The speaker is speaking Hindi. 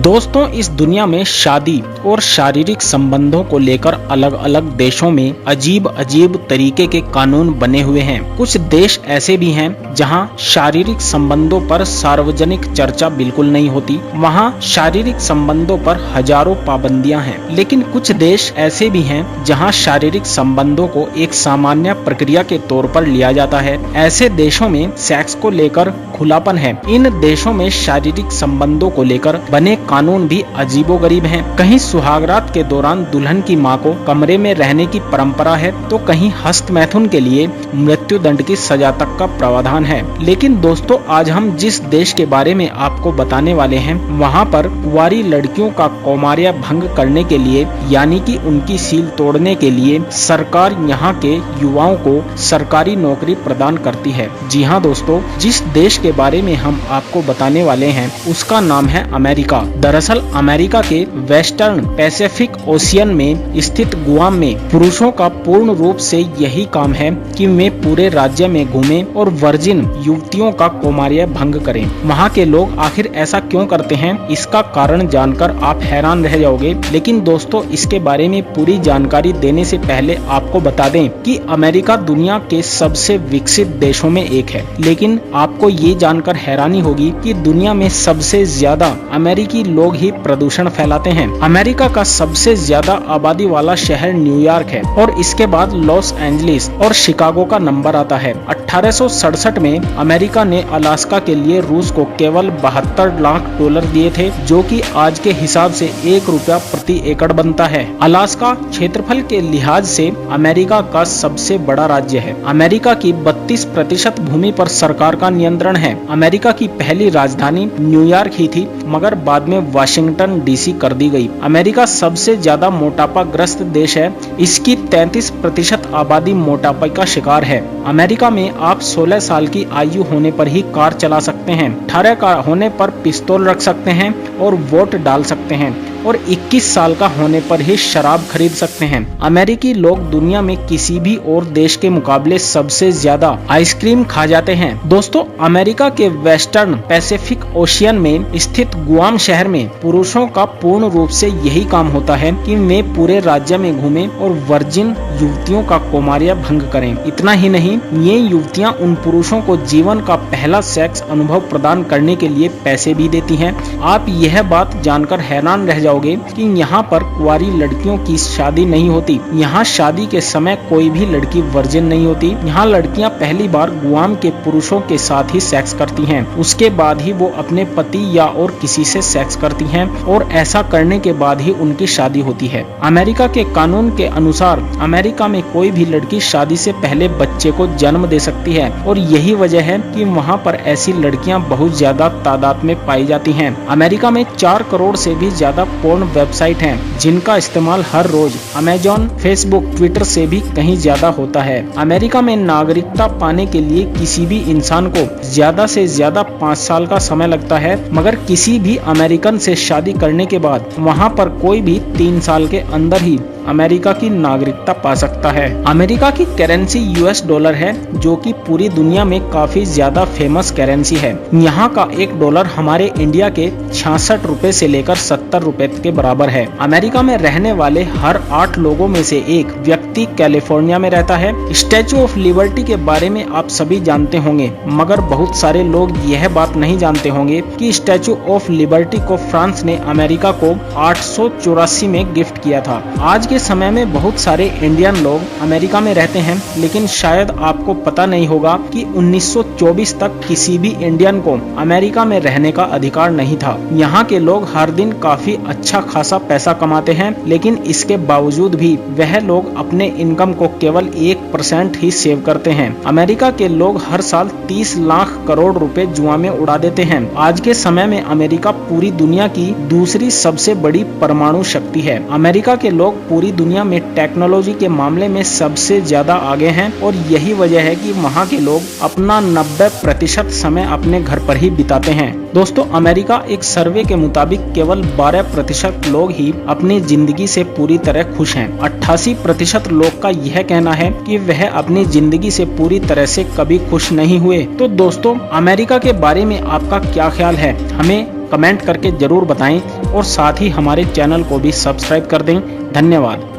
दोस्तों, इस दुनिया में शादी और शारीरिक संबंधों को लेकर अलग अलग देशों में अजीब अजीब तरीके के कानून बने हुए हैं। कुछ देश ऐसे भी हैं जहां शारीरिक संबंधों पर सार्वजनिक चर्चा बिल्कुल नहीं होती। वहां शारीरिक संबंधों पर हजारों पाबंदियां हैं। लेकिन कुछ देश ऐसे भी हैं जहां शारीरिक संबंधों को एक सामान्य प्रक्रिया के तौर पर लिया जाता है। ऐसे देशों में सेक्स को लेकर खुलापन है। इन देशों में शारीरिक संबंधों को लेकर बने कानून भी अजीबोगरीब हैं। कहीं सुहागरात के दौरान दुल्हन की मां को कमरे में रहने की परंपरा है, तो कहीं हस्त मैथुन के लिए मृत्यु दंड की सजा तक का प्रावधान है। लेकिन दोस्तों, आज हम जिस देश के बारे में आपको बताने वाले हैं, वहां पर कुंवारी लड़कियों का कौमार्य भंग करने के लिए, यानी कि उनकी सील तोड़ने के लिए सरकार यहाँ के युवाओं को सरकारी नौकरी प्रदान करती है। जी हाँ दोस्तों, जिस देश के बारे में हम आपको बताने वाले हैं उसका नाम है अमेरिका। दरअसल अमेरिका के वेस्टर्न पैसिफिक ओशियन में स्थित गुआम में पुरुषों का पूर्ण रूप से यही काम है कि वे पूरे राज्य में घूमें और वर्जिन युवतियों का कौमार्य भंग करें। वहाँ के लोग आखिर ऐसा क्यों करते हैं, इसका कारण जानकर आप हैरान रह जाओगे। लेकिन दोस्तों, इसके बारे में पूरी जानकारी देने से पहले आपको बता दें कि अमेरिका दुनिया के सबसे विकसित देशों में एक है। लेकिन आपको ये जानकर हैरानी होगी कि दुनिया में सबसे ज्यादा अमेरिकी लोग ही प्रदूषण फैलाते हैं। अमेरिका का सबसे ज्यादा आबादी वाला शहर न्यूयॉर्क है और इसके बाद लॉस एंजलिस और शिकागो का नंबर आता है। 1867 में अमेरिका ने अलास्का के लिए रूस को केवल $72 लाख दिए थे, जो कि आज के हिसाब से ₹1 प्रति एकड़ बनता है। अलास्का क्षेत्रफल के लिहाज से अमेरिका का सबसे बड़ा राज्य है। अमेरिका की 32% भूमि पर सरकार का नियंत्रण है। अमेरिका की पहली राजधानी न्यूयॉर्क ही थी, मगर बाद में वाशिंगटन डीसी कर दी गई। अमेरिका सबसे ज्यादा मोटापा ग्रस्त देश है। इसकी 33% आबादी मोटापा का शिकार है। अमेरिका में आप 16 साल की आयु होने पर ही कार चला सकते हैं, 18 का होने पर पिस्तौल रख सकते हैं और वोट डाल सकते हैं, और 21 साल का होने पर ही शराब खरीद सकते हैं। अमेरिकी लोग दुनिया में किसी भी और देश के मुकाबले सबसे ज्यादा आइसक्रीम खा जाते हैं। दोस्तों, अमेरिका के वेस्टर्न पैसिफिक ओशियन में स्थित गुआम शहर में पुरुषों का पूर्ण रूप से यही काम होता है कि वे पूरे राज्य में घूमें और वर्जिन युवतियों का कौमार्य भंग करें। इतना ही नहीं, ये युवतियां उन पुरुषों को जीवन का पहला सेक्स अनुभव प्रदान करने के लिए पैसे भी देती हैं। आप यह बात जानकर हैरान रह जाओगे कि यहाँ पर कुंवारी लड़कियों की शादी नहीं होती। यहाँ शादी के समय कोई भी लड़की वर्जिन नहीं होती। यहाँ लड़कियाँ पहली बार गुआम के पुरुषों के साथ ही सेक्स करती हैं। उसके बाद ही वो अपने पति या और किसी से सेक्स करती हैं, और ऐसा करने के बाद ही उनकी शादी होती है। अमेरिका के कानून के अनुसार अमेरिका में कोई भी लड़की शादी से पहले बच्चे को जन्म दे सकती है, और यही वजह है कि वहाँ पर ऐसी लड़कियाँ बहुत ज्यादा तादाद में पाई जाती हैं। अमेरिका में 4 करोड़ से भी ज्यादा पोर्न वेबसाइट हैं, जिनका इस्तेमाल हर रोज अमेजॉन, फेसबुक, ट्विटर से भी कहीं ज्यादा होता है। अमेरिका में नागरिकता पाने के लिए किसी भी इंसान को ज्यादा से ज्यादा 5 साल का समय लगता है, मगर किसी भी अमेरिकन से शादी करने के बाद वहाँ पर कोई भी 3 साल के अंदर ही अमेरिका की नागरिकता पा सकता है। अमेरिका की करेंसी US डॉलर है, जो कि पूरी दुनिया में काफी ज्यादा फेमस करेंसी है। यहाँ का $1 हमारे इंडिया के 66 रुपए से लेकर 70 रुपए के बराबर है। अमेरिका में रहने वाले हर 8 लोगों में से एक व्यक्ति कैलिफोर्निया में रहता है। स्टैचू ऑफ लिबर्टी के बारे में आप सभी जानते होंगे, मगर बहुत सारे लोग यह बात नहीं जानते होंगे कि स्टैचू ऑफ लिबर्टी को फ्रांस ने अमेरिका को 884 में गिफ्ट किया था। आज के समय में बहुत सारे इंडियन लोग अमेरिका में रहते हैं, लेकिन शायद आपको पता नहीं होगा कि 1924 तक किसी भी इंडियन को अमेरिका में रहने का अधिकार नहीं था। यहाँ के लोग हर दिन काफी अच्छा खासा पैसा कमाते हैं, लेकिन इसके बावजूद भी वह लोग अपने इनकम को केवल 1% ही सेव करते हैं। अमेरिका के लोग हर साल 30 लाख करोड़ रुपए जुआ में उड़ा देते हैं। आज के समय में अमेरिका पूरी दुनिया की दूसरी सबसे बड़ी परमाणु शक्ति है। अमेरिका के लोग पूरी दुनिया में टेक्नोलॉजी के मामले में सबसे ज्यादा आगे हैं, और यही वजह है कि वहाँ के लोग अपना 90% समय अपने घर पर ही बिताते हैं। दोस्तों, अमेरिका एक सर्वे के मुताबिक केवल 12% लोग ही अपनी जिंदगी से पूरी तरह खुश हैं। 88% लोग का यह कहना है कि वह अपनी जिंदगी से पूरी तरह से कभी खुश नहीं हुए। तो दोस्तों, अमेरिका के बारे में आपका क्या ख्याल है, हमें कमेंट करके जरूर बताएं और साथ ही हमारे चैनल को भी सब्सक्राइब कर दें। धन्यवाद।